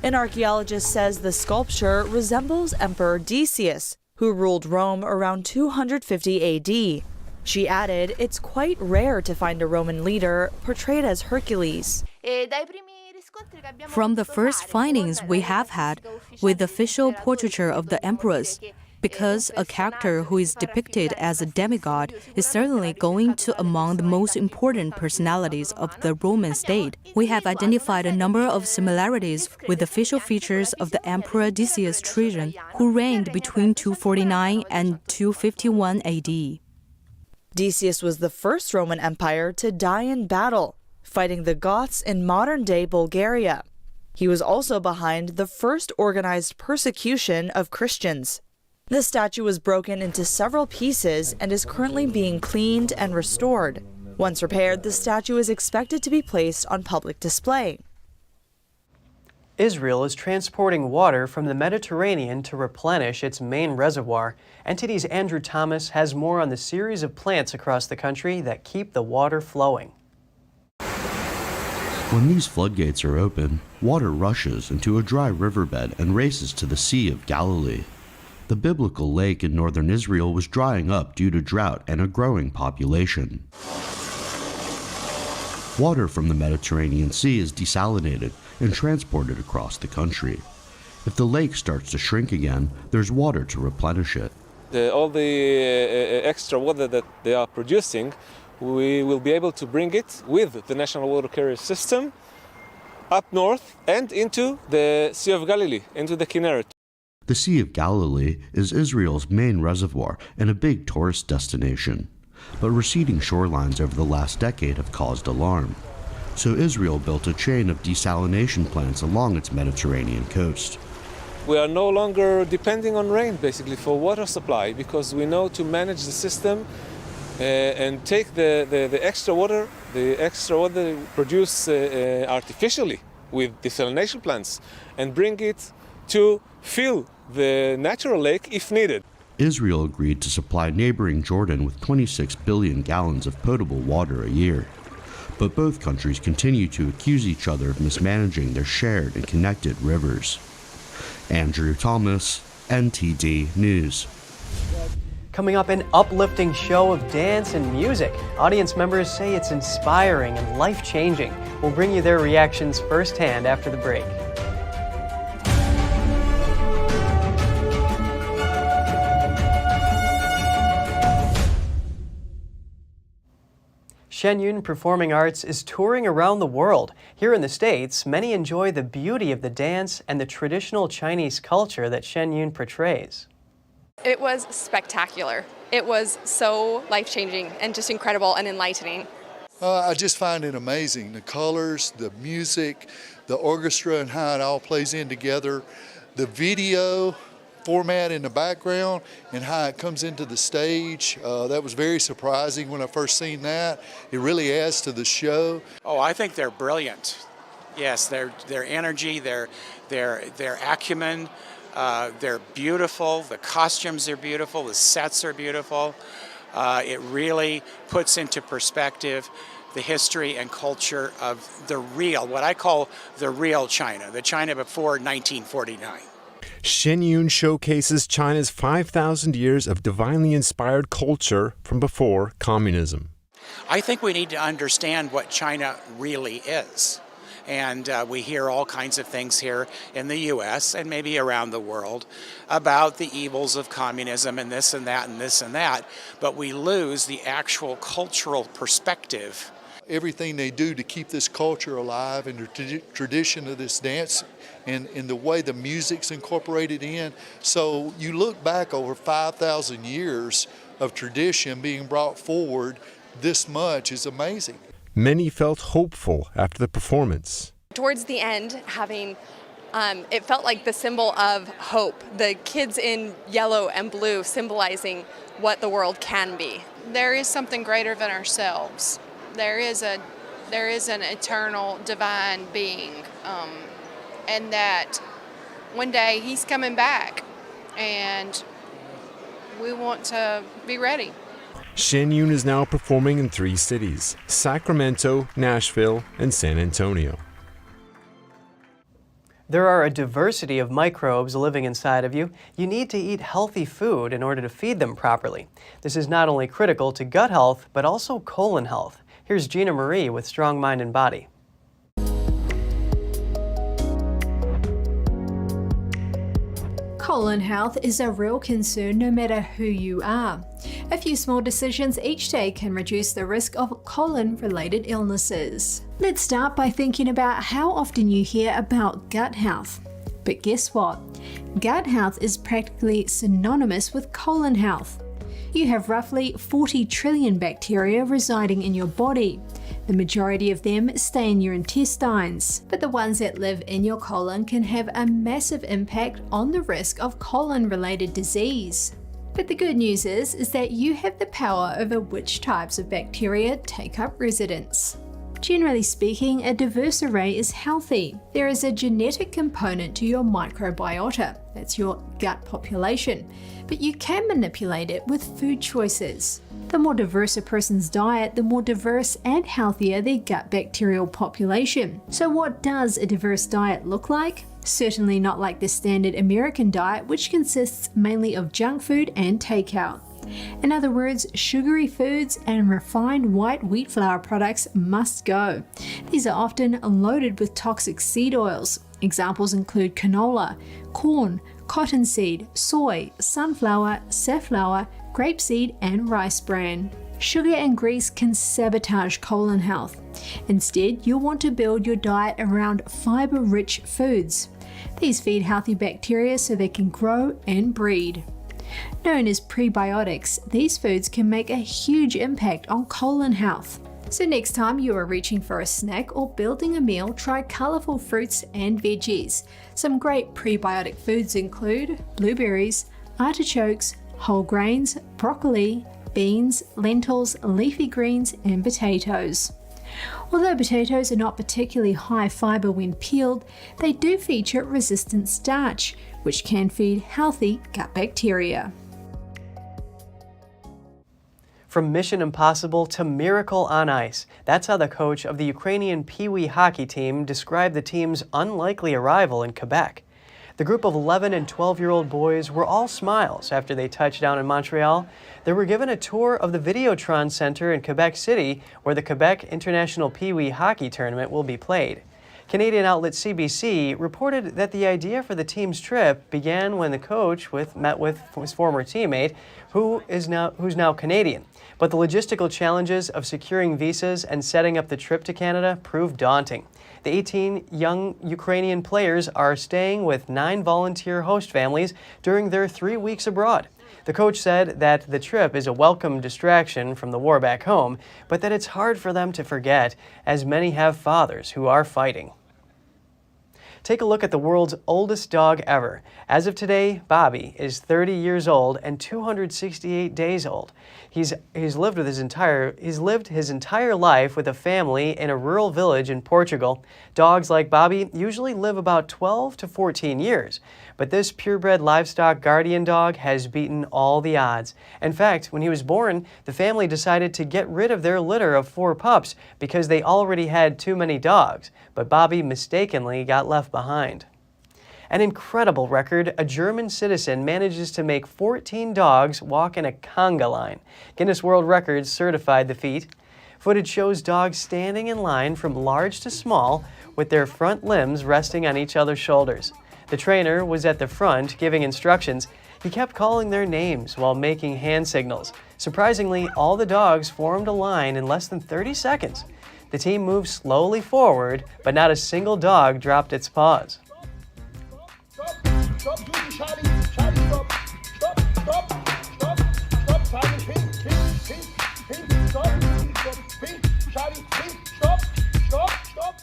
An archaeologist says the sculpture resembles Emperor Decius, who ruled Rome around 250 AD. She added, it's quite rare to find a Roman leader portrayed as Hercules. From the first findings we have had with official portraiture of the emperors, because a character who is depicted as a demigod is certainly going to among the most important personalities of the Roman state, we have identified a number of similarities with official features of the Emperor Decius Trajan, who reigned between 249 and 251 AD. Decius was the first Roman Empire to die in battle, fighting the Goths in modern-day Bulgaria. He was also behind the first organized persecution of Christians. The statue was broken into several pieces and is currently being cleaned and restored. Once repaired, the statue is expected to be placed on public display. Israel is transporting water from the Mediterranean to replenish its main reservoir. NTD's Andrew Thomas has more on the series of plants across the country that keep the water flowing. When these floodgates are open, water rushes into a dry riverbed and races to the Sea of Galilee. The biblical lake in northern Israel was drying up due to drought and a growing population. Water from the Mediterranean Sea is desalinated and transported across the country. If the lake starts to shrink again, there's water to replenish it. All the extra water that they are producing, we will be able to bring it with the National Water Carrier System up north and into the Sea of Galilee, into the Kinneret. The Sea of Galilee is Israel's main reservoir and a big tourist destination. But receding shorelines over the last decade have caused alarm. So Israel built a chain of desalination plants along its Mediterranean coast. We are no longer depending on rain, basically, for water supply, because we know to manage the system and take the extra water produced artificially with desalination plants and bring it to fill the natural lake if needed. Israel agreed to supply neighboring Jordan with 26 billion gallons of potable water a year. But both countries continue to accuse each other of mismanaging their shared and connected rivers. Andrew Thomas, NTD News. Coming up, an uplifting show of dance and music. Audience members say it's inspiring and life-changing. We'll bring you their reactions firsthand after the break. Shen Performing Arts is touring around the world. Here in the States, many enjoy the beauty of the dance and the traditional Chinese culture that Shen portrays. It was spectacular. It was so life-changing and just incredible and enlightening. I just find it amazing. The colors, the music, the orchestra and how it all plays in together. The video, format in the background and how it comes into the stage. That was very surprising when I first seen that. It really adds to the show. Oh, I think they're brilliant. Yes, their energy, their acumen, they're beautiful. The costumes are beautiful. The sets are beautiful. It really puts into perspective the history and culture of the real, what I call the real China, the China before 1949. Shen Yun showcases China's 5,000 years of divinely inspired culture from before communism. I think we need to understand what China really is. And we hear all kinds of things here in the U.S. and maybe around the world about the evils of communism and this and that and this and that, but we lose the actual cultural perspective. Everything they do to keep this culture alive and the tradition of this dance and the way the music's incorporated in. So you look back over 5,000 years of tradition being brought forward, this much is amazing. Many felt hopeful after the performance. Towards the end, having it felt like the symbol of hope. The kids in yellow and blue symbolizing what the world can be. There is something greater than ourselves. There is an eternal divine being, and that one day he's coming back, and we want to be ready. Shen Yun is now performing in 3 cities: Sacramento, Nashville, and San Antonio. There are a diversity of microbes living inside of you. You need to eat healthy food in order to feed them properly. This is not only critical to gut health, but also colon health. Here's Gina Marie with Strong Mind and Body. Colon health is a real concern no matter who you are. A few small decisions each day can reduce the risk of colon-related illnesses. Let's start by thinking about how often you hear about gut health. But guess what? Gut health is practically synonymous with colon health. You have roughly 40 trillion bacteria residing in your body. The majority of them stay in your intestines, but the ones that live in your colon can have a massive impact on the risk of colon-related disease. But the good news is that you have the power over which types of bacteria take up residence. Generally speaking, a diverse array is healthy. There is a genetic component to your microbiota, that's your gut population, but you can manipulate it with food choices. The more diverse a person's diet, the more diverse and healthier their gut bacterial population. So what does a diverse diet look like? Certainly not like the standard American diet, which consists mainly of junk food and takeout. In other words, sugary foods and refined white wheat flour products must go. These are often loaded with toxic seed oils. Examples include canola, corn, cottonseed, soy, sunflower, safflower, grapeseed, and rice bran. Sugar and grease can sabotage colon health. Instead, you'll want to build your diet around fiber-rich foods. These feed healthy bacteria so they can grow and breed. Known as prebiotics, these foods can make a huge impact on colon health. So next time you are reaching for a snack or building a meal, try colorful fruits and veggies. Some great prebiotic foods include blueberries, artichokes, whole grains, broccoli, beans, lentils, leafy greens, and potatoes. Although potatoes are not particularly high fiber when peeled, they do feature resistant starch, which can feed healthy gut bacteria. From Mission Impossible to Miracle on Ice, that's how the coach of the Ukrainian Pee Wee hockey team described the team's unlikely arrival in Quebec. The group of 11 and 12-year-old boys were all smiles after they touched down in Montreal. They were given a tour of the Videotron Center in Quebec City, where the Quebec International Pee Wee Hockey Tournament will be played. Canadian outlet CBC reported that the idea for the team's trip began when the coach met with his former teammate, who's now Canadian. But the logistical challenges of securing visas and setting up the trip to Canada proved daunting. The 18 young Ukrainian players are staying with 9 volunteer host families during their 3 weeks abroad. The coach said that the trip is a welcome distraction from the war back home, but that it's hard for them to forget, as many have fathers who are fighting. Take a look at the world's oldest dog ever. As of today, Bobby is 30 years old and 268 days old. He's lived his entire life with a family in a rural village in Portugal. Dogs like Bobby usually live about 12 to 14 years, but this purebred livestock guardian dog has beaten all the odds. In fact, when he was born, the family decided to get rid of their litter of 4 pups because they already had too many dogs, but Bobby mistakenly got left behind. An incredible record, a German citizen manages to make 14 dogs walk in a conga line. Guinness World Records certified the feat. Footage shows dogs standing in line from large to small with their front limbs resting on each other's shoulders. The trainer was at the front giving instructions. He kept calling their names while making hand signals. Surprisingly, all the dogs formed a line in less than 30 seconds. The team moved slowly forward, but not a single dog dropped its paws. Stop, Judy, Charlie, stop. Stop, Charlie, pink, stop, Charlie, stop.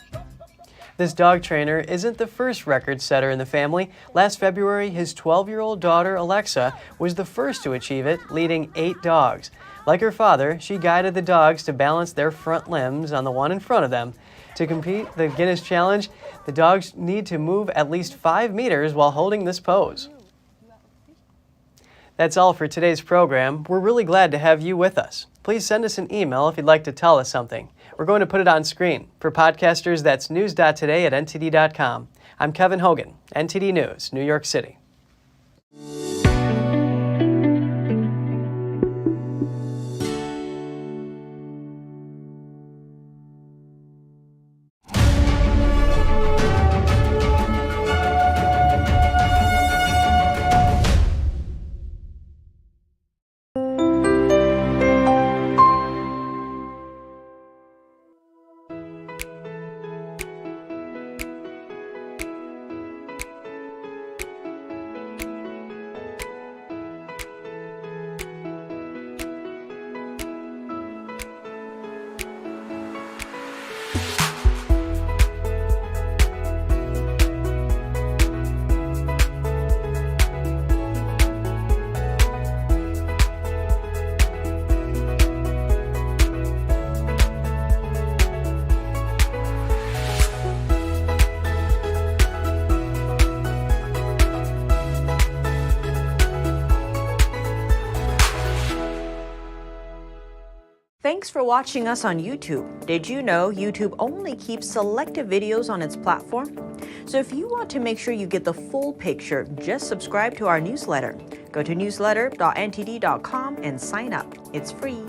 This dog trainer isn't the first record setter in the family. Last February, his 12-year-old daughter, Alexa, was the first to achieve it, leading 8 dogs. Like her father, she guided the dogs to balance their front limbs on the one in front of them. To compete the Guinness Challenge, the dogs need to move at least 5 meters while holding this pose. That's all for today's program. We're really glad to have you with us. Please send us an email if you'd like to tell us something. We're going to put it on screen. For podcasters, that's news.today@ntd.com. I'm Kevin Hogan, NTD News, New York City. Thanks for watching us on YouTube. Did you know YouTube only keeps selective videos on its platform? So if you want to make sure you get the full picture, just subscribe to our newsletter. Go to newsletter.ntd.com and sign up. It's free.